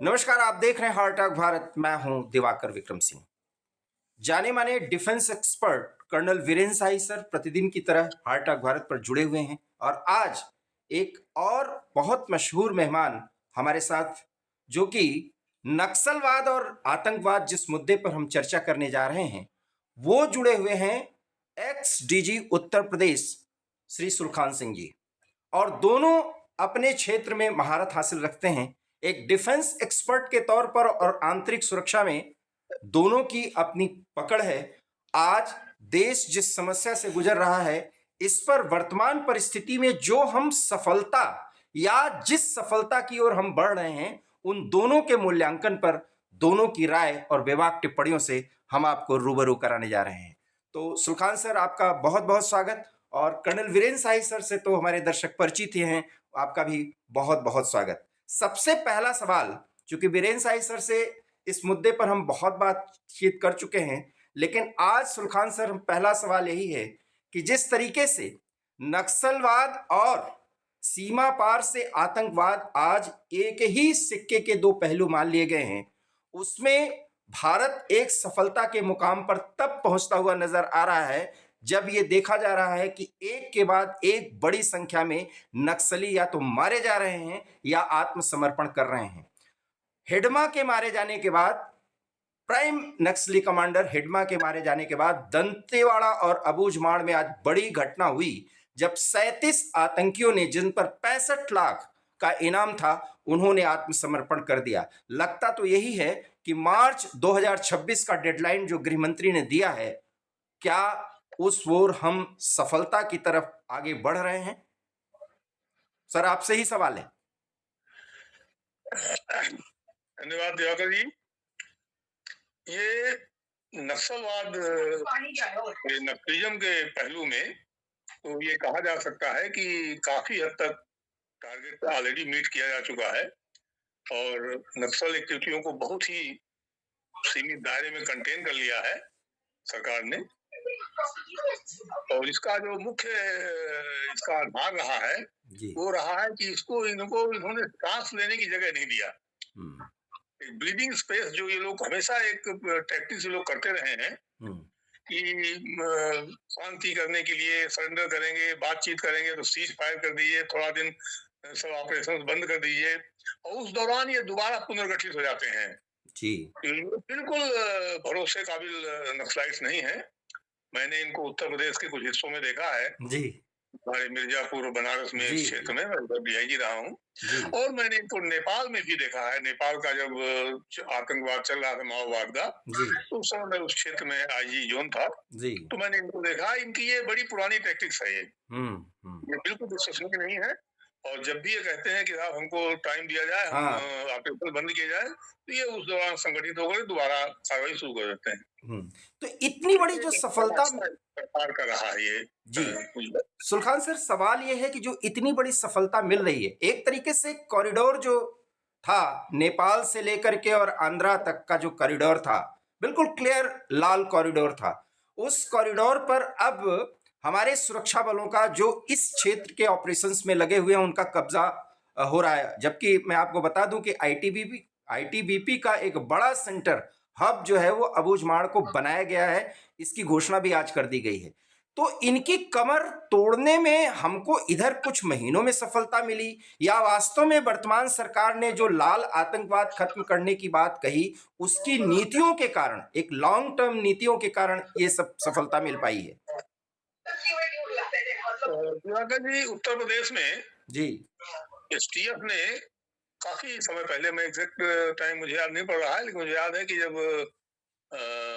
नमस्कार, आप देख रहे हैं हार्ट टॉक भारत। मैं हूं दिवाकर विक्रम सिंह। जाने माने defence expert colonel Virendra Sai sir प्रतिदिन की तरह हार्ट टॉक भारत पर जुड़े हुए हैं और आज एक और बहुत मशहूर मेहमान हमारे साथ, जो कि नक्सलवाद और आतंकवाद जिस मुद्दे पर हम चर्चा करने जा रहे हैं वो जुड़े हुए हैं एक्स डीजी उत्तर प्रदेश श्री सुलखान सिंह जी। और दोनों अपने क्षेत्र में महारत हासिल रखते हैं। एक डिफेंस एक्सपर्ट के तौर पर और आंतरिक सुरक्षा में दोनों की अपनी पकड़ है। आज देश जिस समस्या से गुजर रहा है, इस पर वर्तमान परिस्थिति में जो हम सफलता या जिस सफलता की ओर हम बढ़ रहे हैं, उन दोनों के मूल्यांकन पर दोनों की राय और बेबाक टिप्पणियों से हम आपको रूबरू कराने जा रहे हैं। तो सुलखान सर, आपका बहुत बहुत स्वागत। और कर्नल वीरेंद्र साही सर से तो हमारे दर्शक परिचित ही हैं, आपका भी बहुत बहुत स्वागत। सबसे पहला सवाल, चूंकि वीरेंद्र साही सर से इस मुद्दे पर हम बहुत बातचीत कर चुके हैं, लेकिन आज सुलखान सर, पहला सवाल यही है कि जिस तरीके से नक्सलवाद और सीमा पार से आतंकवाद आज एक ही सिक्के के दो पहलू मान लिए गए हैं, उसमें भारत एक सफलता के मुकाम पर तब पहुंचता हुआ नजर आ रहा है जब यह देखा जा रहा है कि एक के बाद एक बड़ी संख्या में नक्सली या तो मारे जा रहे हैं या आत्मसमर्पण कर रहे हैं। हिडमा के मारे जाने के बाद, प्राइम नक्सली कमांडर हिडमा के मारे जाने के बाद दंतेवाड़ा और अबूझमाड़ में आज बड़ी घटना हुई जब 37 आतंकियों ने, जिन पर 65 लाख का इनाम था, उन्होंने आत्मसमर्पण कर दिया। लगता तो यही है कि मार्च 2026 का डेडलाइन जो गृह मंत्री ने दिया है, क्या उस ओर हम सफलता की तरफ आगे बढ़ रहे हैं? सर, आपसे ही सवाल है। धन्यवाद दिवाकर जी। ये नक्सलवाद, नक्सलिज्म के पहलू में तो ये कहा जा सकता है कि काफी हद तक टारगेट ऑलरेडी मीट किया जा चुका है और नक्सल एक्टिविटियों को बहुत ही सीमित दायरे में कंटेन कर लिया है सरकार ने। और इसका जो मुख्य इसका आधार रहा है वो रहा है कि इन्होंने सांस लेने की जगह नहीं दिया। ब्रीदिंग स्पेस जो ये लोग हमेशा एक टैक्टिस लोग करते रहे हैं कि शांति करने के लिए सरेंडर करेंगे, बातचीत करेंगे तो सीज फायर कर दीजिए, थोड़ा दिन सब ऑपरेशन बंद कर दीजिए और उस दौरान ये दोबारा पुनर्गठित हो जाते हैं जी। बिल्कुल भरोसे काबिल नक्सलाइट्स नहीं है। मैंने इनको उत्तर प्रदेश के कुछ हिस्सों में देखा है जी, हमारे मिर्जापुर और बनारस में इस क्षेत्र में मैं उधर डीआईजी रहा हूँ और मैंने इनको नेपाल में भी देखा है। नेपाल का जब आतंकवाद चल रहा था, माओवाद का, तो उस समय मैं उस क्षेत्र में आईजी जोन था जी, तो मैंने इनको देखा। इनकी ये बड़ी पुरानी टैक्टिक्स है। ये बिल्कुल विश्वसनीय नहीं है और जब भी ये कहते हैं कि साहब हमको टाइम दिया जाए, हम ऑपरेशन बंद किया जाए, तो ये उस दौरान संगठित होकर दोबारा कार्रवाई शुरू कर देते हैं। तो इतनी बड़ी जो सफलता सरकार का रहा है ये जी। सुलखान सर, सवाल ये है कि जो इतनी बड़ी सफलता मिल रही है, एक तरीके से कॉरिडोर जो था नेपाल से लेकर के और आंध्रा तक का जो कॉरिडोर था, बिल्कुल क्लियर लाल कॉरिडोर था। उस कॉरिडोर पर अब हमारे सुरक्षा बलों का जो इस क्षेत्र के ऑपरेशंस में लगे हुए हैं, उनका कब्जा हो रहा है। जबकि मैं आपको बता दूं कि आईटीबीपी का एक बड़ा सेंटर हब जो है वो अबूझमाड़ को बनाया गया है, इसकी घोषणा भी आज कर दी गई है। तो इनकी कमर तोड़ने में हमको इधर कुछ महीनों में सफलता मिली, या वास्तव में वर्तमान सरकार ने जो लाल आतंकवाद खत्म करने की बात कही, उसकी नीतियों के कारण, एक लॉन्ग टर्म नीतियों के कारण ये सब सफलता मिल पाई है? जी, उत्तर प्रदेश में जी एसटीएफ ने काफी समय पहले, मैं एग्जैक्ट टाइम मुझे याद नहीं पड़ रहा है, लेकिन मुझे याद है कि जब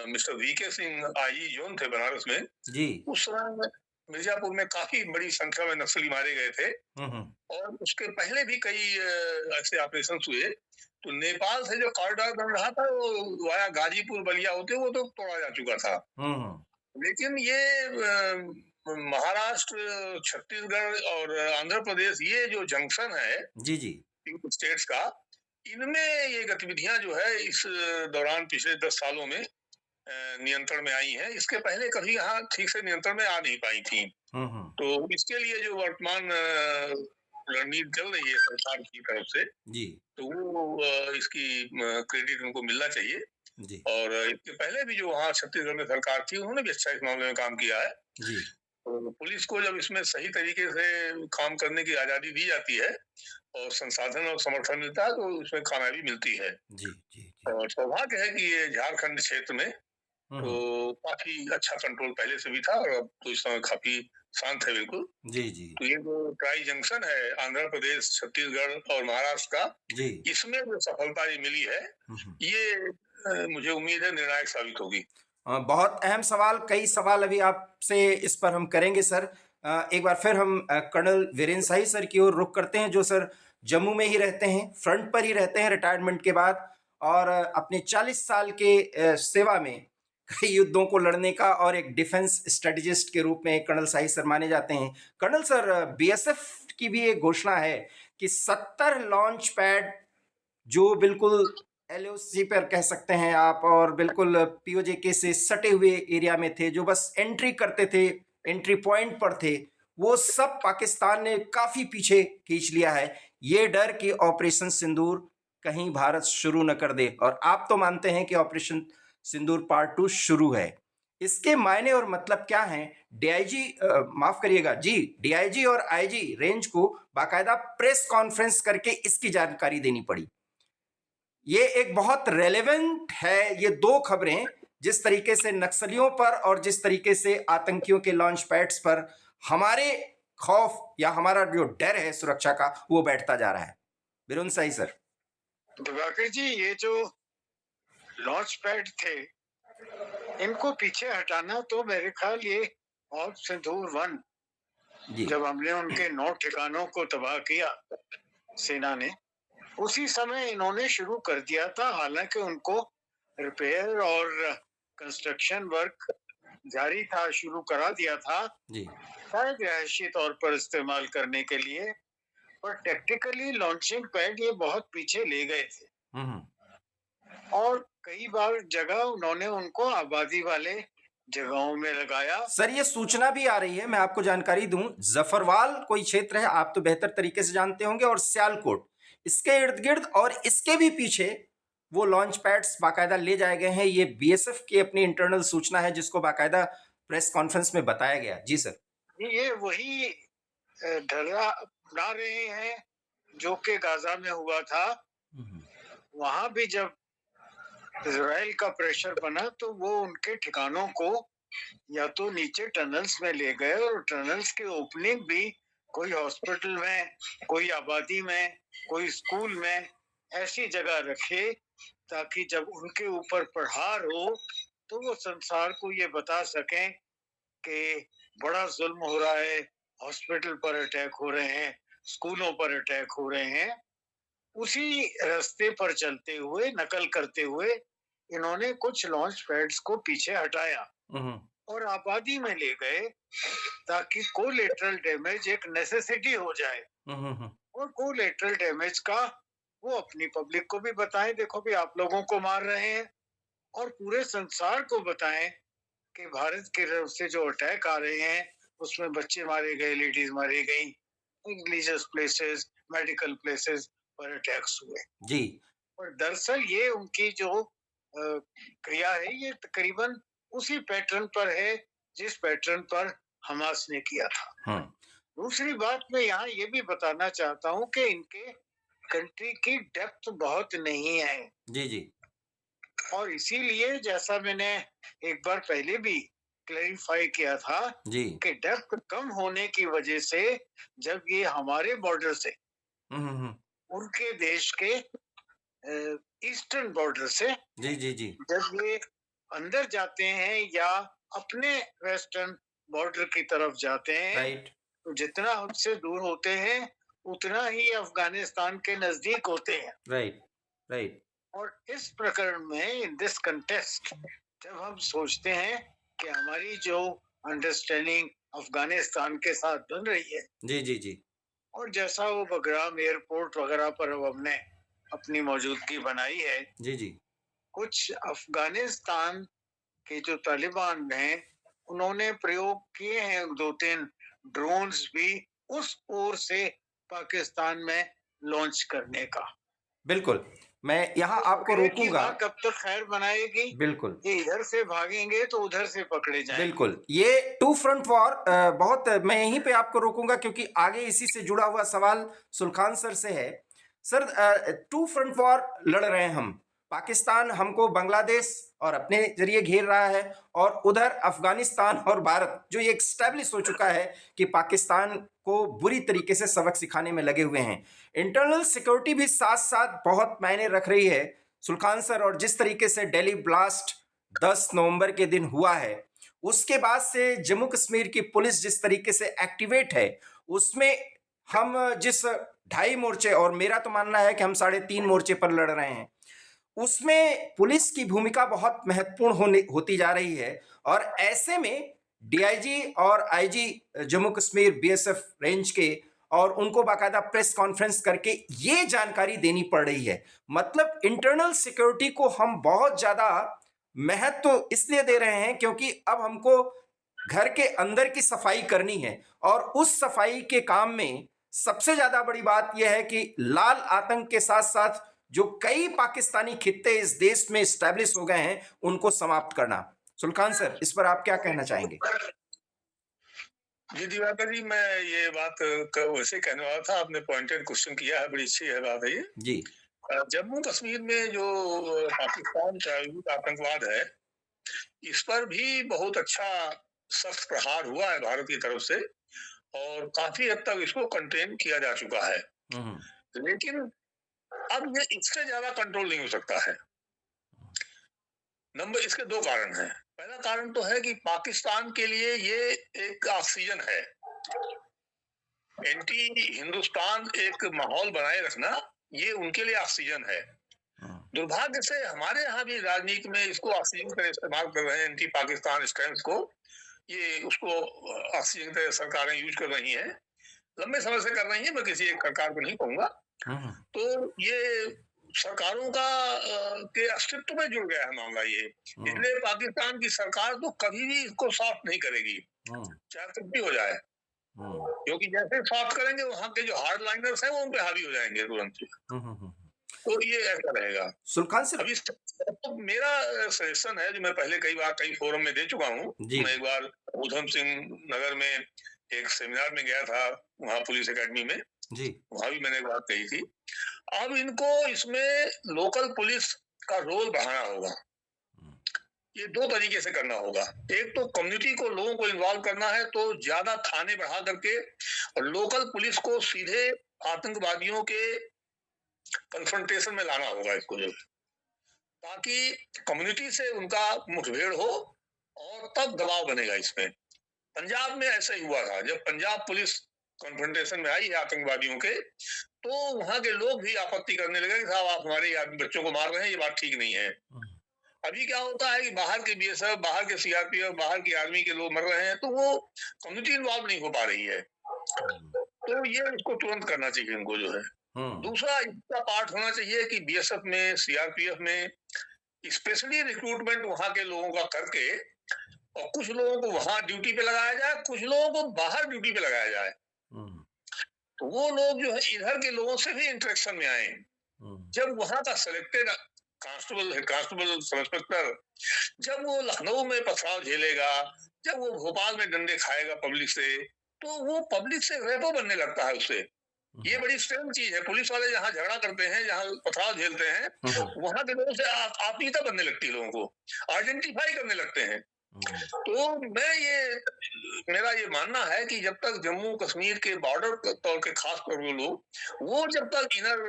mister V K Singh IG zone थे बनारस में जी, उस समय मिर्जापुर में काफी बड़ी संख्या में नक्सली मारे गए थे और उसके पहले भी कई ऐसे ऑपरेशन हुए। तो नेपाल से जो कॉरिडोर बन रहा था वो वाया गाजीपुर बलिया होते वो तो तोड़ा जा चुका था। लेकिन ये महाराष्ट्र, छत्तीसगढ़ और आंध्र प्रदेश, ये जो जंक्शन है जी जी स्टेट्स का, इनमें ये गतिविधियां जो है इस दौरान पिछले 10 सालों में नियंत्रण में आई हैं। इसके पहले कभी यहाँ ठीक से नियंत्रण में आ नहीं पाई थी। तो इसके लिए जो वर्तमान रणनीति चल रही है सरकार की तरफ से, जी तो वो इसकी क्रेडिट उनको मिलना चाहिए। जी और इसके पहले भी जो वहाँ छत्तीसगढ़ में सरकार थी, उन्होंने भी अच्छा इस मामले में काम किया है। जी तो पुलिस को जब इसमें सही तरीके से काम करने की आज़ादी दी जाती है और संसाधन और समर्थन मिलता है, तो उसमें कामयाबी मिलती है। जी जी जी और सौभाग्य है कि ये झारखंड क्षेत्र में हम्म, तो काफ़ी अच्छा कंट्रोल पहले से भी था और अब तो इस समय काफ़ी शांत है बिल्कुल। जी जी तो ये जो ट्राई जंक्शन है आंध्र प्रदेश, छत्तीसगढ़ और महाराष्ट्र का, जी इसमें जो सफलता ये मिली है, हम्म। ये मुझे उम्मीद है निर्णायक साबित होगी। बहुत अहम सवाल, कई सवाल अभी आपसे इस पर हम करेंगे सर। एक बार फिर हम कर्नल वीरेंद्र शाही सर की ओर रुख करते हैं, जो सर जम्मू में ही रहते हैं, फ्रंट पर ही रहते हैं रिटायरमेंट के बाद, और अपने 40 साल के सेवा में कई युद्धों को लड़ने का और एक डिफेंस स्ट्रेटेजिस्ट के रूप में कर्नल शाही सर माने जाते हैं। कर्नल सर, बीएसएफ की भी एक घोषणा है कि 70 लॉन्च पैड जो बिल्कुल एलओसी पर कह सकते हैं आप, और बिल्कुल पीओजेके से सटे हुए एरिया में थे, जो बस एंट्री करते थे, एंट्री पॉइंट पर थे, वो सब पाकिस्तान ने काफी पीछे खींच लिया है। ये डर कि ऑपरेशन सिंदूर कहीं भारत शुरू न कर दे, और आप तो मानते हैं कि ऑपरेशन सिंदूर पार्ट 2 शुरू है। इसके मायने और मतलब क्या हैं? डीआईजी, माफ करिएगा जी, डीआईजी और आईजी रेंज को बाकायदा प्रेस कॉन्फ्रेंस करके इसकी जानकारी देनी पड़ी। ये एक बहुत रेलेवेंट है, ये दो खबरें, जिस तरीके से नक्सलियों पर और जिस तरीके से आतंकियों के लॉन्च पैड्स पर हमारे खौफ या हमारा जो डर है सुरक्षा का, वो बैठता जा रहा है। बिरुन सही सर। दिवाकर जी, ये जो लॉन्च पैड थे, इनको पीछे हटाना तो मेरे ख्याल ये ऑफ सिंदूर 1, जी जब हमने उनके 9 ठिकानों को तबाह किया सेना ने, उसी समय इन्होंने शुरू कर दिया था। हालांकि उनको रिपेयर और कंस्ट्रक्शन वर्क जारी था, शुरू करा दिया था, जी शायद रिहायशी तौर पर इस्तेमाल करने के लिए, पर टेक्निकली लॉन्चिंग पैड ये बहुत पीछे ले गए थे। और कई बार जगह उन्होंने उनको आबादी वाले जगहों में लगाया। सर, ये सूचना भी आ रही है, मैं आपको जानकारी दूं, जफरवाल कोई क्षेत्र है, आप तो बेहतर तरीके से जानते होंगे, और सियालकोट, इसके इर्द गिर्द और इसके भी पीछे वो लॉन्च पैड्स बाकायदा ले जाए गए हैं। ये बीएसएफ की अपनी इंटरनल सूचना है, जिसको बाकायदा प्रेस कॉन्फ्रेंस में बताया गया। जी सर। ये वही ढर्रा अपना रहे हैं जो कि गाजा में हुआ था। वहां भी जब इजराइल का प्रेशर बना तो वो उनके ठिकानों को या तो नीचे टनल्स में ले गए, और टनल्स की ओपनिंग भी कोई हॉस्पिटल में, कोई आबादी में, कोई स्कूल में ऐसी जगह रखे ताकि जब उनके ऊपर प्रहार हो तो वो संसार को ये बता सकें कि बड़ा जुल्म हो रहा है, हॉस्पिटल पर अटैक हो रहे हैं, स्कूलों पर अटैक हो रहे हैं। उसी रास्ते पर चलते हुए, नकल करते हुए, इन्होंने कुछ लॉन्च पैड्स को पीछे हटाया और आबादी में ले गए ताकि कोलेटरल डैमेज एक नेसेसिटी हो जाए। और कोलेटरल डैमेज का वो अपनी पब्लिक को भी बताएं, देखो भी आप लोगों को मार रहे हैं, और पूरे संसार को बताएं कि भारत की तरफ से जो अटैक आ रहे हैं उसमें बच्चे मारे गए, लेडीज मारी गई, रिलीजियस प्लेसेस, मेडिकल प्लेसेस पर अटैक्स हुए। जी। और दरअसल ये उनकी जो क्रिया है, ये तकरीबन उसी पैटर्न पर है जिस पैटर्न पर हमास ने किया था। दूसरी बात मैं यहाँ ये भी बताना चाहता हूँ कि इनके कंट्री की डेप्थ बहुत नहीं है। जी जी। और इसीलिए जैसा मैंने एक बार पहले भी क्लैरिफाई किया था जी कि डेप्थ कम होने की वजह से जब ये हमारे बॉर्डर से उनके देश के ईस्टर्न बॉर्डर से जी जी जी जब ये अंदर जाते हैं या अपने वेस्टर्न बॉर्डर की तरफ जाते हैं, राइट, तो जितना हमसे दूर होते हैं उतना ही अफगानिस्तान के नजदीक होते हैं। Right, right. और इस प्रकरण में, इन दिस कंटेस्ट, जब हम सोचते हैं कि हमारी जो अंडरस्टैंडिंग अफगानिस्तान के साथ बन रही है, जी जी जी और जैसा वो बगराम एयरपोर्ट वगैरह पर अब हमने अपनी मौजूदगी बनाई है, जी जी कुछ अफगानिस्तान के जो तालिबान हैं उन्होंने प्रयोग किए हैं 2-3 ड्रोन्स भी उस ओर से पाकिस्तान में लॉन्च करने का। बिल्कुल, मैं यहाँ आपको खैर की रोकूंगा। बात कब तक खैर बनाएगी बिल्कुल कि इधर से भागेंगे तो उधर से पकड़े जाएंगे। बिल्कुल, ये टू फ्रंट वॉर बहुत, मैं यहीं पे आपको रोकूंगा क्योंकि आगे इसी से जुड़ा हुआ सवाल सुल्खान सर से है। सर, टू फ्रंट वॉर लड़ रहे हैं हम। पाकिस्तान हमको बांग्लादेश और अपने जरिए घेर रहा है, और उधर अफगानिस्तान और भारत जो ये एक्स्टैब्लिश हो चुका है कि पाकिस्तान को बुरी तरीके से सबक सिखाने में लगे हुए हैं। इंटरनल सिक्योरिटी भी साथ साथ बहुत मायने रख रही है सुल्खान सर, और जिस तरीके से दिल्ली ब्लास्ट 10 नवंबर के दिन हुआ है, उसके बाद से जम्मू कश्मीर की पुलिस जिस तरीके से एक्टिवेट है, उसमें हम जिस 2.5 मोर्चे, और मेरा तो मानना है कि हम 3.5 मोर्चे पर लड़ रहे हैं, उसमें पुलिस की भूमिका बहुत महत्वपूर्ण होती जा रही है। और ऐसे में डीआईजी और IG Jammu Kashmir BSF range के, और उनको बाकायदा प्रेस कॉन्फ्रेंस करके ये जानकारी देनी पड़ रही है। मतलब इंटरनल सिक्योरिटी को हम बहुत ज्यादा महत्व इसलिए दे रहे हैं क्योंकि अब हमको घर के अंदर की सफाई करनी है, और उस सफाई के काम में सबसे ज्यादा बड़ी बात यह है कि लाल आतंक के साथ साथ जो कई पाकिस्तानी खित्ते इस देश में स्टैब्लिश हो गए हैं, उनको समाप्त करना। सुल्तान सर, इस पर आप क्या कहना चाहेंगे? जी दिवाकर जी, मैं ये बात वैसे कहने वाला था, आपने पॉइंटेड क्वेश्चन किया है, बड़ी अच्छी है बात है ये जी। जम्मू कश्मीर में जो पाकिस्तान प्रायोजित आतंकवाद है, इस पर भी बहुत अच्छा सख्त प्रहार हुआ है भारत की तरफ से, और काफी हद तक इसको कंटेन किया जा चुका है। लेकिन अब ये इससे ज्यादा कंट्रोल नहीं हो सकता है। इसके दो कारण हैं। पहला कारण तो है कि पाकिस्तान के लिए ये एक ऑक्सीजन है। एंटी हिंदुस्तान एक माहौल बनाए रखना, ये उनके लिए ऑक्सीजन है। दुर्भाग्य से हमारे यहाँ भी राजनीति में इसको ऑक्सीजन का इस्तेमाल कर रहे हैं, एंटी पाकिस्तान स्टैंड को, ये उसको ऑक्सीजन की सरकारें यूज कर रही हैं, लंबे समय से कर रही हैं, मैं किसी एक सरकार को नहीं कहूंगा। तो ये सरकारों का के अस्तित्व में जुड़ गया है मामला ये, इसलिए पाकिस्तान की सरकार तो कभी भी इसको सॉफ्ट नहीं करेगी, चाहे कुछ भी हो जाए, क्योंकि जैसे सॉफ्ट करेंगे वहां के जो हार्ड लाइनर्स हैं वो उन पे हावी हो जाएंगे तुरंत। तो ये ऐसा रहेगा। सुल्तान सर, अभी तो मेरा सजेशन है, जो मैं पहले कई फोरम में दे चुका हूँ। मैं एक बार उधम सिंह नगर में एक सेमिनार में गया था, वहाँ पुलिस एकेडमी में जी, वहां भी मैंने एक बात कही थी। अब इनको इसमें लोकल पुलिस का रोल बढ़ाना होगा। ये दो तरीके से करना होगा। एक तो कम्युनिटी को, लोगों को इन्वॉल्व करना है, तो ज्यादा थाने बढ़ा करके और लोकल पुलिस को सीधे आतंकवादियों के कन्फ्रंटेशन में लाना होगा इसको, जो ताकि कम्युनिटी से उनका मुठभेड़ हो और तब दबाव बनेगा इसमें। पंजाब में ऐसा ही हुआ था, जब पंजाब पुलिस कन्फ्रंटेशन में आई है आतंकवादियों के, तो वहां के लोग भी आपत्ति करने लगे कि साहब आप हमारे बच्चों को मार रहे हैं, ये बात ठीक नहीं है। अभी क्या होता है कि बाहर के बीएसएफ, बाहर के सीआरपीएफ, बाहर की आर्मी के लोग मर रहे हैं, तो वो कम्युनिटी इन्वॉल्व नहीं हो पा रही है। तो ये इसको तुरंत करना चाहिए इनको, जो है। दूसरा इसका पार्ट होना चाहिए कि बीएसएफ में, सीआरपीएफ में स्पेशली रिक्रूटमेंट वहां के लोगों का करके, और कुछ लोगों को वहां ड्यूटी पे लगाया जाए, कुछ लोगों को बाहर ड्यूटी पे लगाया जाए। तो वो लोग जो है इधर के लोगों से भी इंटरेक्शन में आए। जब वहां का सिलेक्टेड कांस्टेबल, सब इंस्पेक्टर, जब वो लखनऊ में पथराव झेलेगा, जब वो भोपाल में डंडे खाएगा पब्लिक से, तो वो पब्लिक से रेपो बनने लगता है उससे। ये बड़ी स्ट्रेंथ चीज है। पुलिस वाले जहाँ झगड़ा करते हैं, जहाँ पथराव झेलते हैं, वहां के लोगों से आत्मीयता बनने लगती है, लोगों को आइडेंटिफाई करने लगते हैं। तो मेरा ये मानना है कि जब तक जम्मू कश्मीर के बॉर्डर तौर के खास कर वो जब तक इनर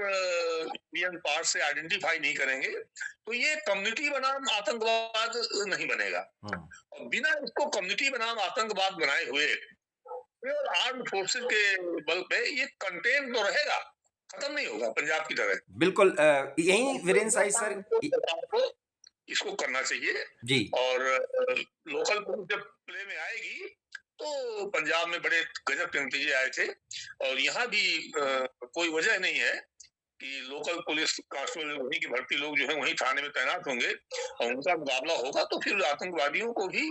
इंडियन पार्ट से आइडेंटिफाई नहीं करेंगे, तो ये कम्युनिटी बनाम आतंकवाद नहीं बनेगा। और बिना इसको कम्युनिटी बनाम आतंकवाद बनाए हुए आर्म्ड फोर्सेस के बल पे ये कंटेन तो रहेगा, खत्म नहीं होगा पंजाब की तरह। बिल्कुल, यही वीरेंद्र साई सर को इसको करना चाहिए जी। और लोकल पुलिस जब प्ले में आएगी, तो पंजाब में बड़े गजब के नतीजे आए थे, और यहाँ भी कोई वजह नहीं है कि लोकल पुलिस कांस्टेबल वहीं की भर्ती लोग जो है वहीं थाने में तैनात होंगे, और उनका मुकाबला होगा, तो फिर आतंकवादियों को भी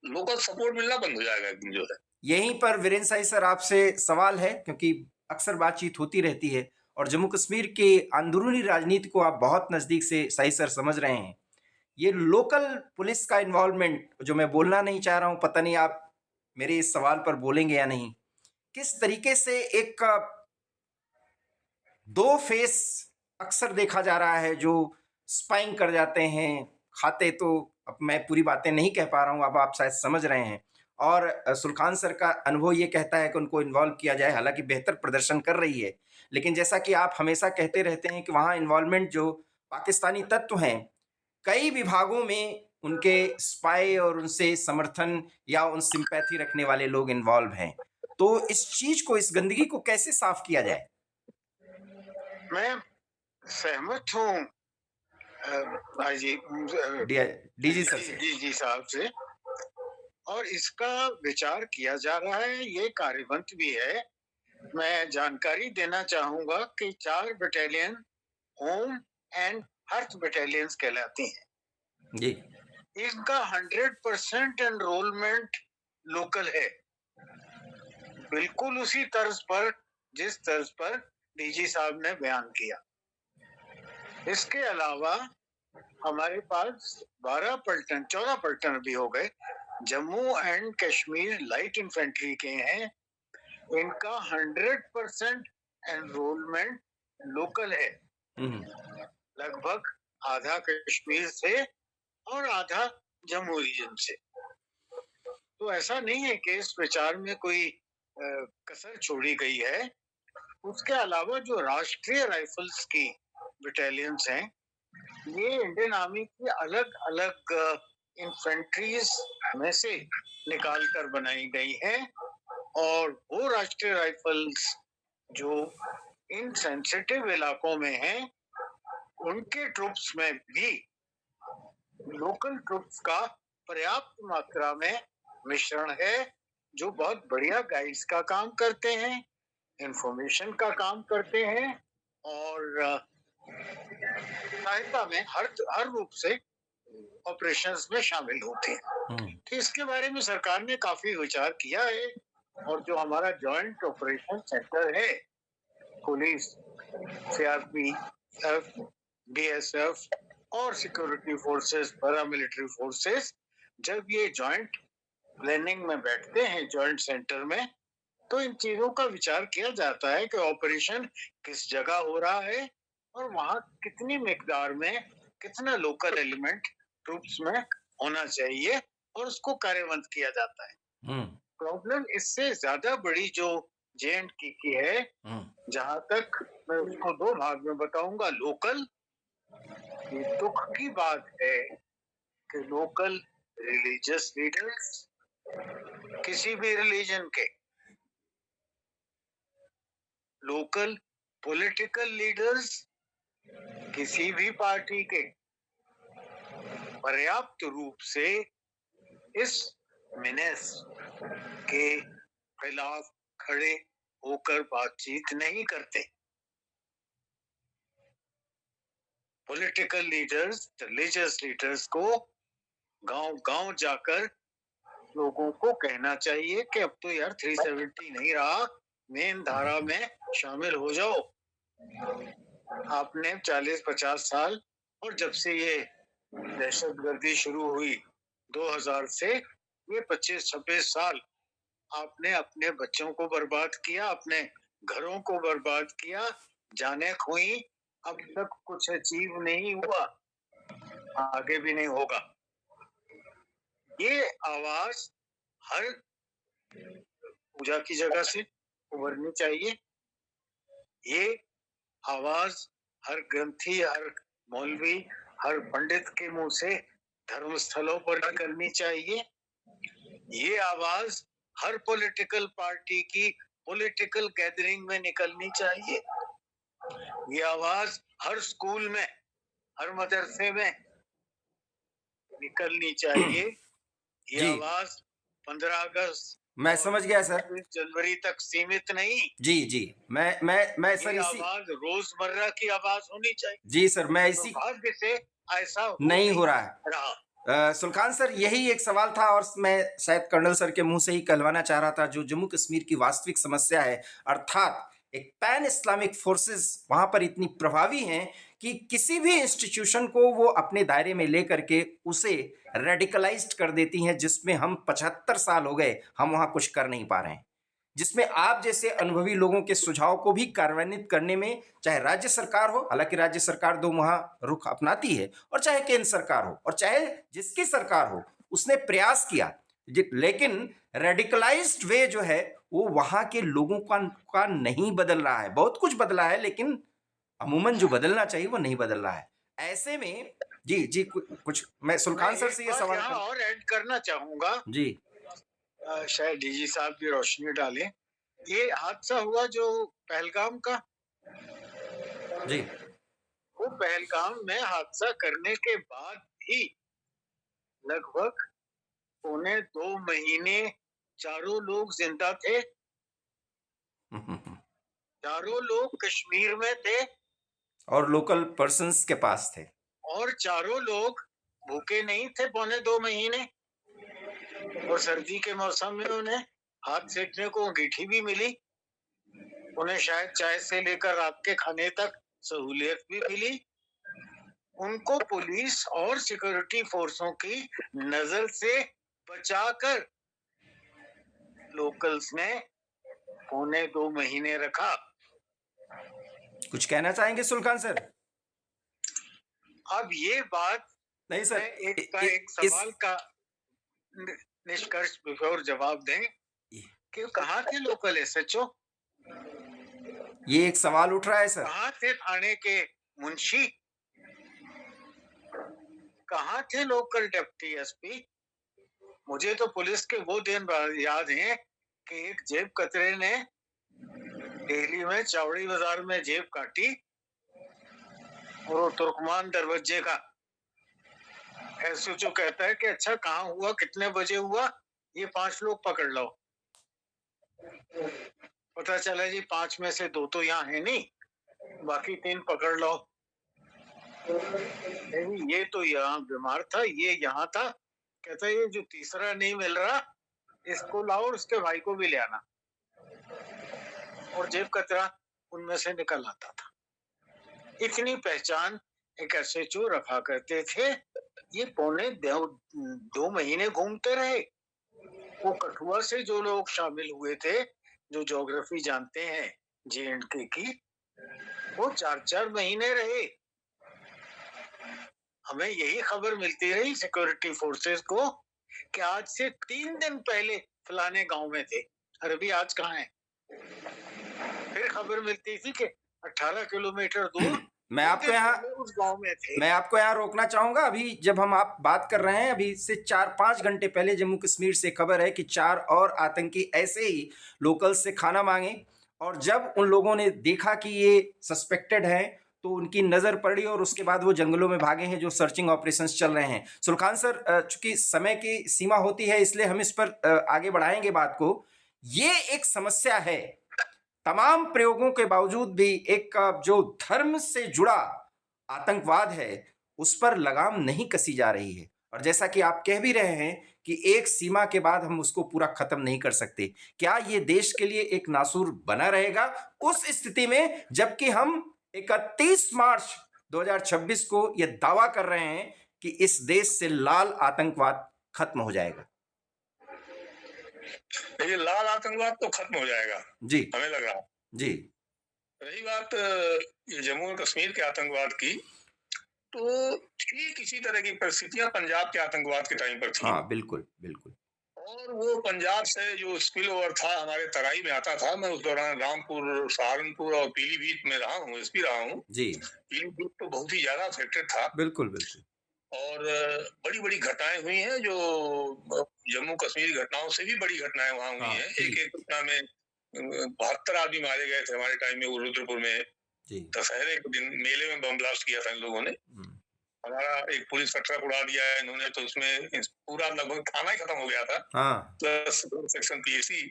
लोकल सपोर्ट मिलना बंद हो जाएगा, जो है। यहीं पर वीरेंद्र साई सर आपसे सवाल है, क्योंकि अक्सर बातचीत होती रहती है और जम्मू कश्मीर के अंदरूनी राजनीति को आप बहुत नज़दीक से सही सर समझ रहे हैं। ये लोकल पुलिस का इन्वॉल्वमेंट जो मैं बोलना नहीं चाह रहा हूँ, पता नहीं आप मेरे इस सवाल पर बोलेंगे या नहीं, किस तरीके से एक दो फेस अक्सर देखा जा रहा है जो स्पाइंग कर जाते हैं, खाते तो अब मैं पूरी बातें नहीं कह पा रहा हूँ, अब आप शायद समझ रहे हैं। और सुल्तान सर का अनुभव ये कहता है कि उनको इन्वॉल्व किया जाए, हालांकि बेहतर प्रदर्शन कर रही है, लेकिन जैसा कि आप हमेशा कहते रहते हैं कि वहाँ इन्वॉल्वमेंट जो पाकिस्तानी तत्व हैं कई विभागों में उनके स्पाई और उनसे समर्थन या उन सिंपैथी रखने वाले लोग इन्वॉल्व हैं। तो इस चीज को, इस गंदगी को कैसे साफ किया जाए? मैं सहमत हूँ जी डीजी सर से, जी साहब से, और इसका विचार किया जा रहा है, ये कार्यवंत भी है। मैं जानकारी देना चाहूंगा कि 4 battalion home and earth battalions कहलाती हैं जी। इनका 100% एनरोलमेंट लोकल है, बिल्कुल उसी तर्ज पर जिस तर्ज पर डीजी साहब ने बयान किया। इसके अलावा हमारे पास 14 पलटन भी हो गए Jammu and Kashmir light infantry के हैं, इनका 100% एनरोलमेंट लोकल है, लगभग आधा कश्मीर से और आधा जम्मू रीजन से। तो ऐसा नहीं है कि इस विचार में कोई कसर छोड़ी गई है। उसके अलावा जो राष्ट्रीय राइफल्स की बटालियंस हैं, ये इंडियन आर्मी की अलग अलग इन्फेंट्रीज में से निकाल कर बनाई गई हैं, और वो राष्ट्रीय राइफल्स जो इन सेंसिटिव इलाकों में हैं, उनके ट्रूप्स में भी लोकल ट्रूप्स का पर्याप्त मात्रा में मिश्रण है, जो बहुत बढ़िया गाइड्स का काम करते हैं, इंफॉर्मेशन का काम करते हैं, और सहायता में हर रूप से ऑपरेशंस में शामिल होते हैं। तो इसके बारे में सरकार ने काफी विचार किया है, और जो हमारा जॉइंट ऑपरेशन सेंटर है, पुलिस, सीआरपीएफ, बीएसएफ और सिक्योरिटी फोर्सेस, पैरामिलिट्री फोर्सेस, जब ये जॉइंट प्लानिंग में बैठते हैं जॉइंट सेंटर में, तो इन चीजों का विचार किया जाता है कि ऑपरेशन किस जगह हो रहा है और वहां कितनी मिकदार में कितना लोकल एलिमेंट ट्रूप्स में होना चाहिए, और उसको कार्यवंत किया जाता है। प्रॉब्लम इससे ज्यादा बड़ी जो जे.एंड.के की है, जहां तक मैं उसको 2 भाग में बताऊंगा। लोकल, ये दुख की बात है कि लोकल रिलीजियस लीडर्स किसी भी रिलीजन के, लोकल पॉलिटिकल लीडर्स किसी भी पार्टी के, पर्याप्त रूप से इस मिनेस के खिलाफ खड़े होकर बातचीत नहीं करते। पॉलिटिकल लीडर्स, रिलीजियस लीडर्स को गांव-गांव जाकर लोगों को कहना चाहिए कि अब तो यार 370 नहीं रहा, मेन धारा में शामिल हो जाओ। आपने 40-50 साल, और जब से ये दहशतगर्दी शुरू हुई 2000 से, ये 25-26 साल आपने अपने बच्चों को बर्बाद किया, अपने घरों को बर्बाद किया, जाने खोई, अब तक कुछ अचीव नहीं हुआ, आगे भी नहीं होगा। ये आवाज हर पूजा की जगह से उभरनी चाहिए, ये आवाज हर ग्रंथी, हर मौलवी, हर पंडित के मुंह से धर्मस्थलों पर निकलनी चाहिए, ये आवाज हर पॉलिटिकल पार्टी की पॉलिटिकल गैदरिंग में निकलनी चाहिए, ये आवाज हर स्कूल में, हर मदरसे में निकलनी चाहिए, ये आवाज 15 अगस्त, मैं समझ गया सर, 26 जनवरी तक सीमित नहीं। जी मैं सर, ये आवाज रोजमर्रा की आवाज होनी चाहिए। जी सर, मैं इसी भाग्य से ऐसा नहीं हो रहा है। सुल्तान सर, यही एक सवाल था, और मैं शायद कर्नल सर के मुंह से ही कहलवाना चाह रहा था, जो जम्मू कश्मीर की वास्तविक समस्या है, अर्थात एक पैन इस्लामिक फोर्सेस वहां पर इतनी प्रभावी हैं कि किसी भी इंस्टीट्यूशन को वो अपने दायरे में लेकर के उसे रेडिकलाइज्ड कर देती हैं, जिसमें हम 75 साल हो गए हम वहां कुछ कर नहीं पा रहे हैं, जिसमें आप जैसे अनुभवी लोगों के सुझाव को भी कार्यान्वित करने में चाहे राज्य सरकार हो, हालांकि राज्य सरकार दो मुहा रुख अपनाती है, और चाहे केंद्र सरकार हो और चाहे जिसकी सरकार हो, उसने प्रयास किया, लेकिन रेडिकलाइज्ड वे जो है वो वहां के लोगों का नहीं बदल रहा है। बहुत कुछ बदला है लेकिन अमूमन जो बदलना चाहिए वो नहीं बदल रहा है। ऐसे में जी जी कुछ मैं सुल्तान सर से ये सवाल और ऐड करना चाहूंगा जी, शायद डीजी साहब भी रोशनी डालें। ये हादसा हुआ जो पहलगाम का, जी वो पहलगाम में हादसा करने के बाद भी लगभग 1.25 महीने चारों लोग जिंदा थे। चारों लोग कश्मीर में थे और लोकल पर्सन्स के पास थे, और चारों लोग भूखे नहीं थे 1.25 महीने। और सर्दी के मौसम में उन्हें हाथ सेकने को अंगीठी भी मिली, उन्हें शायद चाय से लेकर रात के खाने तक सहूलियत भी मिली। उनको पुलिस और सिक्योरिटी फोर्सों की नजर से बचाकर लोकल्स ने 1.25 महीने रखा। कुछ कहना चाहेंगे सुल्तान सर? अब ये बात नहीं सर, एक सवाल का निष्कर्ष बिफोर जवाब दें कि कहाँ थे लोकल एसएचओ? ये एक सवाल उठ रहा है सर। कहाँ थे थाने के मुंशी? कहाँ थे लोकल डिप्टी एसपी? मुझे तो पुलिस के वो दिन याद हैं कि एक जेब कतरे ने दिल्ली में चौड़ी बाजार में जेब काटी और वो तुर्कमान दरवाजे का एसएचओ कहता है कि अच्छा कहाँ हुआ, कितने बजे हुआ, ये 5 लोग पकड़ लो। पता चला जी 5 में से 2 तो यहाँ है नहीं, बाकी 3 पकड़ लो। ये तो यहाँ बीमार था, ये यहाँ था, कहता है ये जो तीसरा नहीं मिल रहा इसको लाओ और उसके भाई को भी ले आना। और जेब कतरा उनमें से निकल आता था। इतनी पहचान एक एसएचओ रखा करते थे। ये 1.25-2 महीने घूमते रहे। वो कठुआ से जो लोग शामिल हुए थे, जो ज्योग्राफी जानते हैं जेएंडके की, वो 4-4 महीने रहे। हमें यही खबर मिलती रही सिक्योरिटी फोर्सेस को कि आज से 3 दिन पहले फलाने गांव में थे। अरे भी आज कहाँ है? फिर खबर मिलती थी कि 18 किलोमीटर दूर मैं आपको यहाँ रोकना चाहूंगा। अभी जब हम आप बात कर रहे हैं, अभी से 4-5 घंटे पहले जम्मू कश्मीर से खबर है कि 4 और आतंकी ऐसे ही लोकल से खाना मांगे, और जब उन लोगों ने देखा कि ये सस्पेक्टेड है तो उनकी नजर पड़ी और उसके बाद वो जंगलों में भागे हैं, जो सर्चिंग ऑपरेशंस चल रहे हैं। सुल्तान सर, चूंकि समय की सीमा होती है इसलिए हम इस पर आगे बढ़ाएंगे बात को। ये एक समस्या है, तमाम प्रयोगों के बावजूद भी एक जो धर्म से जुड़ा आतंकवाद है उस पर लगाम नहीं कसी जा रही है, और जैसा कि आप कह भी रहे हैं कि एक सीमा के बाद हम उसको पूरा खत्म नहीं कर सकते। क्या ये देश के लिए एक नासूर बना रहेगा उस स्थिति में जबकि हम 31 मार्च 2026 को यह दावा कर रहे हैं कि इस देश से लाल आतंकवाद खत्म हो जाएगा? ये लाल आतंकवाद तो खत्म हो जाएगा जी, हमें लग रहा जी। रही बात ये जम्मू और कश्मीर के आतंकवाद की, तो ठीक इसी तरह की परिस्थितियां पंजाब के आतंकवाद के टाइम पर थी। हाँ, बिल्कुल बिल्कुल। और वो पंजाब से जो स्पिल ओवर था हमारे तराई में आता था। मैं उस दौरान रामपुर, सहारनपुर और पीलीभीत में रहा हूँ, एसपी रहा हूँ जी। पीलीभीत तो बहुत ही ज्यादा अफेक्टेड था। बिल्कुल बिल्कुल। और बड़ी बड़ी घटनाएं हुई हैं, जो जम्मू कश्मीर घटनाओं से भी बड़ी घटनाएं वहां हुई हैं। एक घटना में 72 आदमी मारे गए थे हमारे टाइम में, रुद्रपुर में दशहरे के दिन मेले में बम ब्लास्ट किया था इन लोगों ने। हमारा एक पुलिस का ट्रक उड़ा दिया है इन्होंने, तो उसमें पूरा लगभग थाना ही खत्म हो गया था, प्लस सेक्शन पीएसी।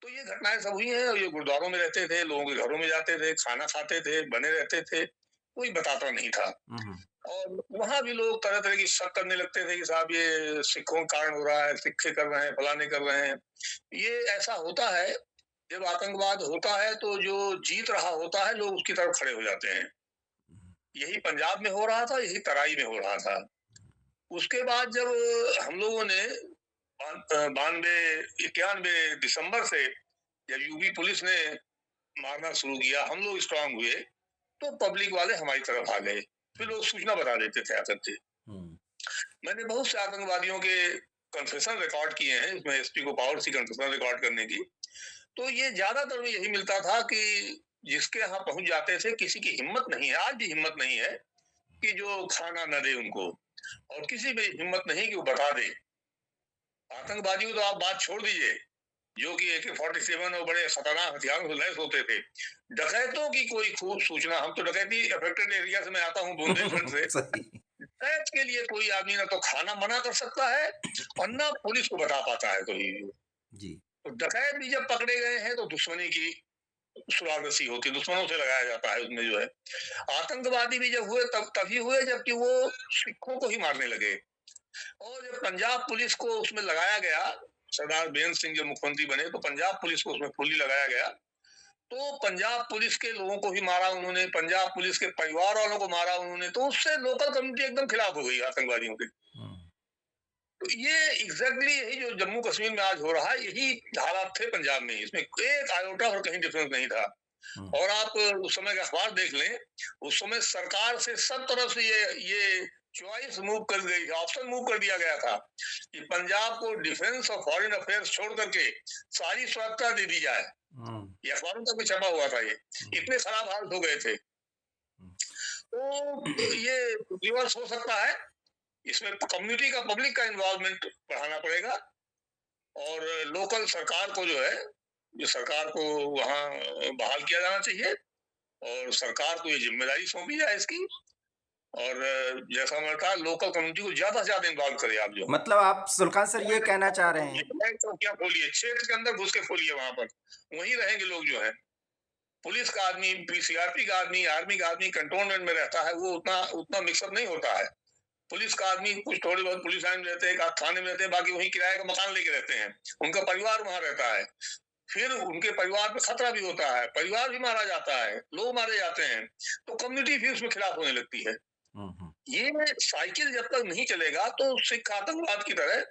तो ये घटनाएं सब हुई हैं। और ये गुरुद्वारों में रहते थे, लोगों के घरों में जाते थे, खाना खाते थे, बने रहते थे, कोई बताता नहीं था। और वहां भी लोग तरह तरह की शक करने लगते थे कि साहब ये सिखों के कारण हो रहा है, सिख कर रहे हैं, फलाने कर रहे हैं। ये ऐसा होता है जब आतंकवाद होता है तो जो जीत रहा होता है लोग उसकी तरफ खड़े हो जाते हैं। यही पंजाब में हो रहा था, यही तराई में हो रहा था। उसके बाद जब हम लोगों ने 91 दिसंबर से जब यूपी पुलिस ने मारना शुरू किया, हम लोग स्ट्रांग हुए, तो पब्लिक वाले हमारी तरफ आ गए। फिर लोग सूचना बता देते थे आकर के। मैंने बहुत से आतंकवादियों के कन्फेशन रिकॉर्ड किए हैं, इसमें एसपी को पावर थी कन्फेशन रिकॉर्ड करने की। तो ये ज्यादातर में यही मिलता था कि जिसके यहाँ पहुंच जाते थे, किसी की हिम्मत नहीं है, आज भी हिम्मत नहीं है कि जो खाना न दे उनको, और किसी में हिम्मत नहीं कि वो बता दे। आतंकवादियों तो आप बात छोड़ दीजिए, जो कि AK-47 और बड़े खतरनाक हथियारों से लैस होते थे। डकैतों की कोई खूब सूचना, हम तो डकैती अफेक्टेड एरिया से मैं आता हूँ, बुंदेलखंड से। डकैत के लिए कोई आदमी ना तो खाना मना कर सकता है और ना पुलिस को बता पाता है कोई जी। तो डकैत भी जब पकड़े गए हैं तो दुश्मनी की सुरागसी होती है, दुश्मनों से लगाया जाता है उसमें जो है। आतंकवादी भी जब हुए तब तभी हुए जबकि वो सिखों को ही मारने लगे। और जब पंजाब पुलिस को उसमें लगाया गया, सरदार बेअंत सिंह जब मुख्यमंत्री बने तो पंजाब पुलिस को उसमें फुल्ली लगाया गया, तो पंजाब पुलिस के लोगों को भी मारा उन्होंने, पंजाब पुलिस के परिवार वालों को मारा उन्होंने, तो उससे लोकल कम्युनिटी एकदम खिलाफ हो गई आतंकवादियों के। तो ये एग्जैक्टली यही जो जम्मू कश्मीर में आज हो रहा है, यही हालात थे पंजाब में, इसमें एक आयोटा और कहीं डिफरेंस नहीं था। और आप उस समय का अखबार देख लें, उस समय सरकार से सब तरफ से ये चॉइस मूव कर गई, ऑप्शन मूव कर दिया गया था कि पंजाब को डिफेंस और फॉरेन अफेयर्स छोड़ करके सारी सुरक्षा दे दी जाए। ये अखबारों तक भी छपा हुआ था, ये इतने खराब हाल हो गए थे। तो ये रिवर्स हो सकता है, इसमें कम्युनिटी का, पब्लिक का इन्वॉल्वमेंट बढ़ाना पड़ेगा, और लोकल सरकार को जो है, जो सरकार को वहां बहाल किया जाना चाहिए, और सरकार को ये जिम्मेदारी सौंपी जाए इसकी, और जैसा मैंने कहा लोकल कम्युनिटी को ज्यादा से ज्यादा इन्वॉल्व करे। आप जो मतलब आप सुल्तान सर ये कहना चाह रहे हैं, क्या खोलिए, क्षेत्र के अंदर घुस के खोलिए, वहां पर वहीं रहेंगे लोग जो है। पुलिस का आदमी, CRP का आदमी, आर्मी का आदमी कंटोनमेंट में रहता है, वो उतना मिक्सअप नहीं होता है। पुलिस का आदमी कुछ थोड़े बहुत पुलिस लाइन में रहते हैं, थाने में रहते हैं, बाकी वहीं किराए का मकान लेके रहते हैं, उनका परिवार वहां रहता है। फिर उनके परिवार पे खतरा भी होता है, परिवार भी मारा जाता है, लोग मारे जाते हैं, तो कम्युनिटी भी उसमें खिलाफ होने लगती है। ये साइकिल जब तक नहीं चलेगा तो सिख आतंकवाद की तरह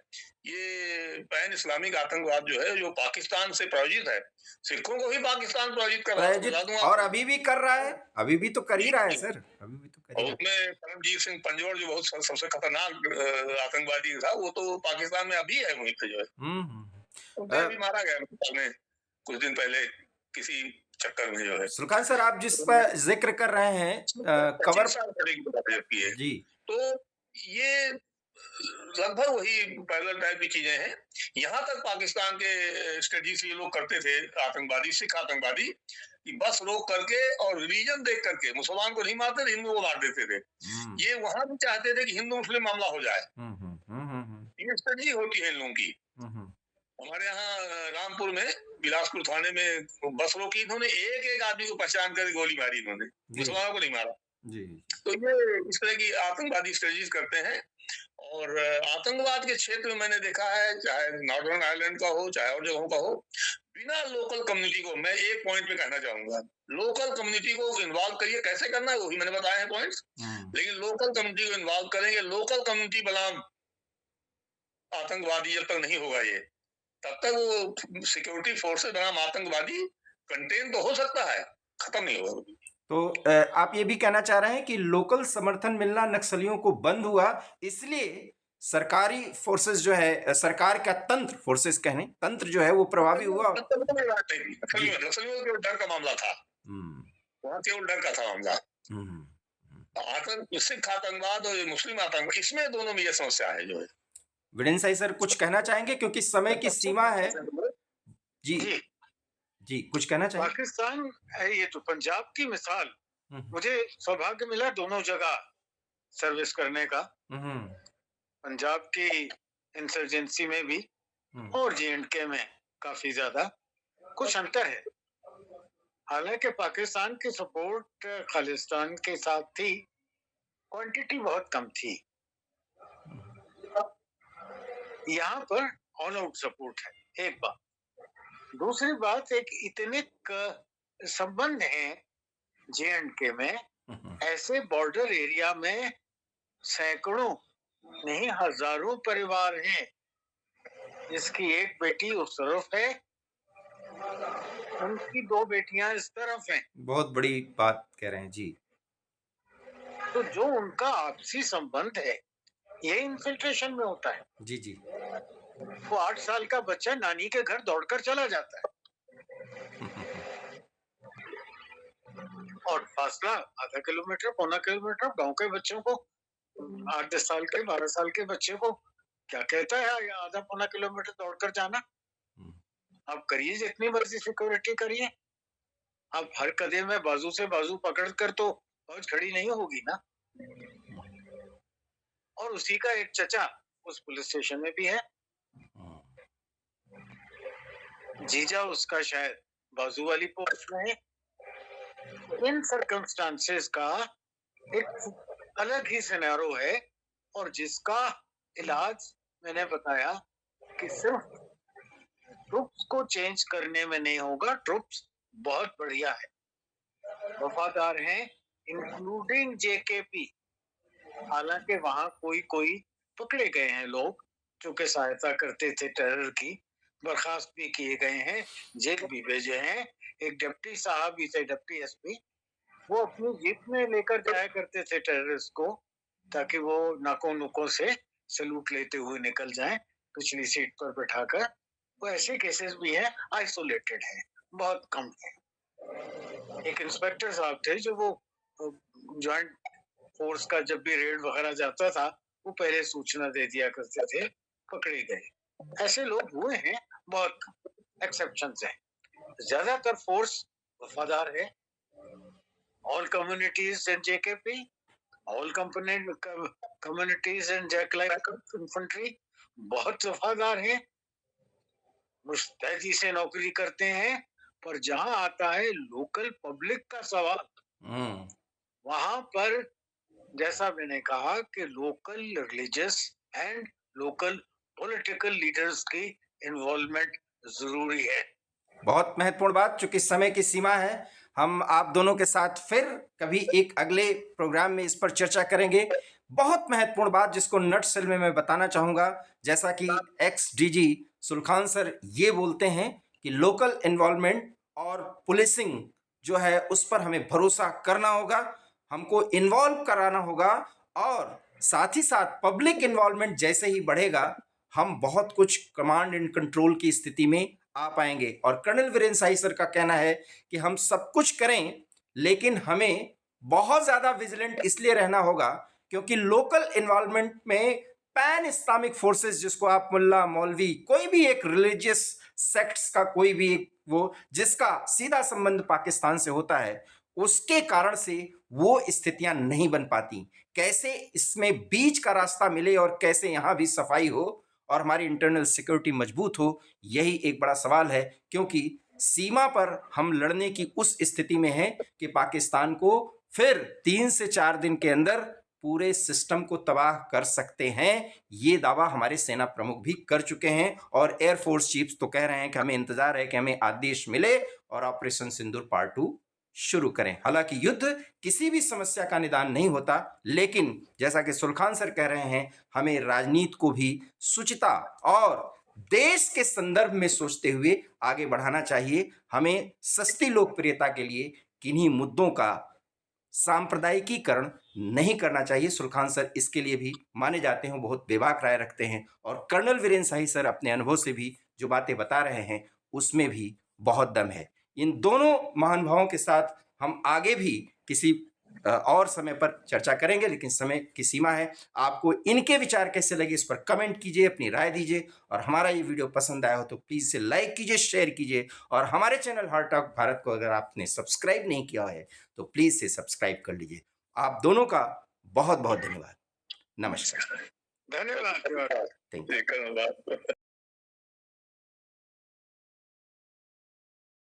ये पैन इस्लामिक आतंकवाद जो है, जो पाकिस्तान से प्रायोजित है, सिखों को भी पाकिस्तान प्रायोजित कर रहा है, और अभी भी कर रहा है, अभी भी तो कर ही रहा है सर, अभी भी तो कर ही रहा है। उसमें परमजीत सिंह पंजौर जो बहुत सबसे खतरनाक आतंकवादी था, वो तो पाकिस्तान में अभी है, वहीं पे जो है अभी मारा गया कुछ दिन पहले किसी चक्कर में जो है। सुल्तान सर, आप जिस पर जिक्र कर रहे हैं कवर जी, तो ये लगभग वही पैरेलल टाइप की चीजें हैं। यहाँ तक पाकिस्तान के स्ट्रेटजी से ये लोग करते थे, आतंकवादी, सिख आतंकवादी, कि बस रोक करके और रिलीजन देख करके मुसलमान को नहीं मारते थे, हिंदू को मार देते थे। ये वहां भी चाहते थे कि हिंदू मुस्लिम मामला हो जाए। ये स्ट्रेटजी होती है इन लोगों की। हमारे यहाँ रामपुर में, बिलासपुर थाने में बस रोकी, इन्होंने एक आदमी को पहचान कर गोली मारी, इन्होंने मुसलमानों को नहीं मारा जी। तो ये इस तरह की आतंकवादी स्ट्रेटजीज करते हैं। और आतंकवाद के क्षेत्र में मैंने देखा है, चाहे नॉर्दर्न आयरलैंड का हो, चाहे और जगहों का हो, बिना लोकल कम्युनिटी को, मैं एक पॉइंट पे कहना चाहूंगा, लोकल कम्युनिटी को इन्वॉल्व करिए। कैसे करना है वही मैंने बताए हैं पॉइंट्स, लेकिन लोकल कम्युनिटी को इन्वॉल्व करेंगे, लोकल कम्युनिटी बनाम आतंकवादी जब तक नहीं होगा ये, तब तक वो सिक्योरिटी फोर्सेस बनाम आतंकवादी कंटेन तो हो सकता है, खत्म नहीं होगा। तो आप ये भी कहना चाह रहे हैं कि लोकल समर्थन मिलना नक्सलियों को बंद हुआ, इसलिए सरकारी फोर्सेस जो है, सरकार का तंत्र, फोर्सेस कहने, तंत्र जो है वो प्रभावी हुआ। नक्सलियों के डर का मामला था, वहां केवल डर का था मामला। सिख आतंकवाद और मुस्लिम आतंकवाद, इसमें दोनों में ये समस्या है जो है। वीरेंद्र साई सर कुछ कहना चाहेंगे, क्योंकि समय की सीमा है जी। जी कुछ कहना चाहिए। पाकिस्तान, ये तो पंजाब की मिसाल, मुझे सौभाग्य मिला दोनों जगह सर्विस करने का, पंजाब की इंसर्जेंसी में भी और J&K में काफी ज्यादा कुछ अंतर है। हालांकि पाकिस्तान की सपोर्ट खालिस्तान के साथ थी, क्वांटिटी बहुत कम थी। यहाँ पर ऑल आउट सपोर्ट है, एक बात। दूसरी बात, एक इतने संबंध हैं J&K में, ऐसे बॉर्डर एरिया में सैकड़ों नहीं हजारों परिवार हैं जिसकी एक बेटी उस तरफ है, उनकी 2 बेटियां इस तरफ हैं। बहुत बड़ी बात कह रहे हैं जी। तो जो उनका आपसी संबंध है, ये इन्फिल्ट्रेशन में होता है। जी जी। वो 8 साल का बच्चा नानी के घर दौड़कर चला जाता है और फासला आधा किलोमीटर, पौना किलोमीटर, गांव के बच्चों को 8-10 साल के, 12 साल के बच्चे को क्या कहता है आधा पौना किलोमीटर दौड़कर जाना। आप करिए जितनी मर्जी सिक्योरिटी करिए, आप हर कदम में बाजू से बाजू पकड़कर तो फौज खड़ी नहीं होगी ना। और उसी का एक चचा उस पुलिस स्टेशन में भी है, जीजा उसका शायद बाजू वाली पोस्ट में है। इन सर्कमस्टांसेस का एक अलग ही सिनेरियो है, और जिसका इलाज मैंने बताया कि सिर्फ ट्रुप्स को चेंज करने में नहीं होगा। ट्रुप्स बहुत बढ़िया है, वफादार हैं, इंक्लूडिंग JKP। हालांकि वहां कोई पकड़े गए हैं लोग जो कि सहायता करते थे टेरर की, बर्खास्त भी किए गए हैं, जेल भी भेजे हैं। एक डिप्टी साहब भी थे, डिप्टी SP, वो अपनी जीप में लेकर जाया करते थे टेररिस्ट को, ताकि वो नाकों नुकों से सलूट लेते हुए निकल जाएं पिछली सीट पर बैठाकर। वो ऐसे केसेस भी हैं, आइसोलेटेड हैं, बहुत कम है। एक इंस्पेक्टर साहब थे जो वो ज्वाइंट फोर्स का जब भी रेड वगैरह जाता था, वो पहले सूचना दे दिया करते थे, पकड़े गए। ऐसे लोग हुए हैं, बहुत एक्सेप्शंस हैं। ज्यादातर फोर्स वफादार है। All communities in JKP, all communities in Jack Light Infantry बहुत वफादार हैं, मुस्तैदी से नौकरी करते हैं। पर जहां आता है लोकल पब्लिक का सवाल, वहां पर जैसा मैंने कहा कि local religious and local political leaders की इन्वॉल्वमेंट जरूरी है। बहुत महत्वपूर्ण बात। चूंकि समय की सीमा है, हम आप दोनों के साथ फिर कभी एक अगले प्रोग्राम में इस पर चर्चा करेंगे। बहुत महत्वपूर्ण बात जिसको नटसेल में मैं बताना चाहूँगा, जैसा कि XDG सुलखान सर ये बोलते हैं कि लोकल इन्वॉल्वमेंट और पुलिसिंग जो है उस पर हमें भरोसा करना होगा, हमको इन्वॉल्व कराना होगा, और साथ ही साथ पब्लिक इन्वॉल्वमेंट जैसे ही बढ़ेगा हम बहुत कुछ कमांड एंड कंट्रोल की स्थिति में आ पाएंगे। और कर्नल वीरेंद्र शाही सर का कहना है कि हम सब कुछ करें, लेकिन हमें बहुत ज्यादा विजिलेंट इसलिए रहना होगा क्योंकि लोकल इन्वॉल्वमेंट में पैन इस्लामिक फोर्सेस, जिसको आप मुल्ला मौलवी कोई भी एक रिलीजियस सेक्ट्स का कोई भी एक वो जिसका सीधा संबंध पाकिस्तान से होता है, उसके कारण से वो स्थितियां नहीं बन पाती। कैसे इसमें बीच का रास्ता मिले और कैसे यहां भी सफाई हो और हमारी इंटरनल सिक्योरिटी मजबूत हो, यही एक बड़ा सवाल है। क्योंकि सीमा पर हम लड़ने की उस स्थिति में हैं कि पाकिस्तान को फिर 3 से 4 दिन के अंदर पूरे सिस्टम को तबाह कर सकते हैं। ये दावा हमारे सेना प्रमुख भी कर चुके हैं और एयरफोर्स चीफ्स तो कह रहे हैं कि हमें इंतजार है कि हमें आदेश मिले और ऑपरेशन सिंदूर पार्ट 2 शुरू करें। हालांकि युद्ध किसी भी समस्या का निदान नहीं होता, लेकिन जैसा कि सुलखान सर कह रहे हैं, हमें राजनीति को भी सुचिता और देश के संदर्भ में सोचते हुए आगे बढ़ाना चाहिए। हमें सस्ती लोकप्रियता के लिए किन्हीं मुद्दों का सांप्रदायिकीकरण नहीं करना चाहिए। सुलखान सर इसके लिए भी माने जाते हैं, बहुत बेबाक राय रखते हैं। और कर्नल वीरेंद्र शाही सर अपने अनुभव से भी जो बातें बता रहे हैं उसमें भी बहुत दम है। इन दोनों महानुभावों के साथ हम आगे भी किसी और समय पर चर्चा करेंगे, लेकिन समय की सीमा है। आपको इनके विचार कैसे लगे इस पर कमेंट कीजिए, अपनी राय दीजिए। और हमारा ये वीडियो पसंद आया हो तो प्लीज़ इसे लाइक कीजिए, शेयर कीजिए। और हमारे चैनल हार्ट टॉक भारत को अगर आपने सब्सक्राइब नहीं किया है तो प्लीज़ से सब्सक्राइब कर लीजिए। आप दोनों का बहुत बहुत धन्यवाद। नमस्कार। धन्यवाद। Thank you.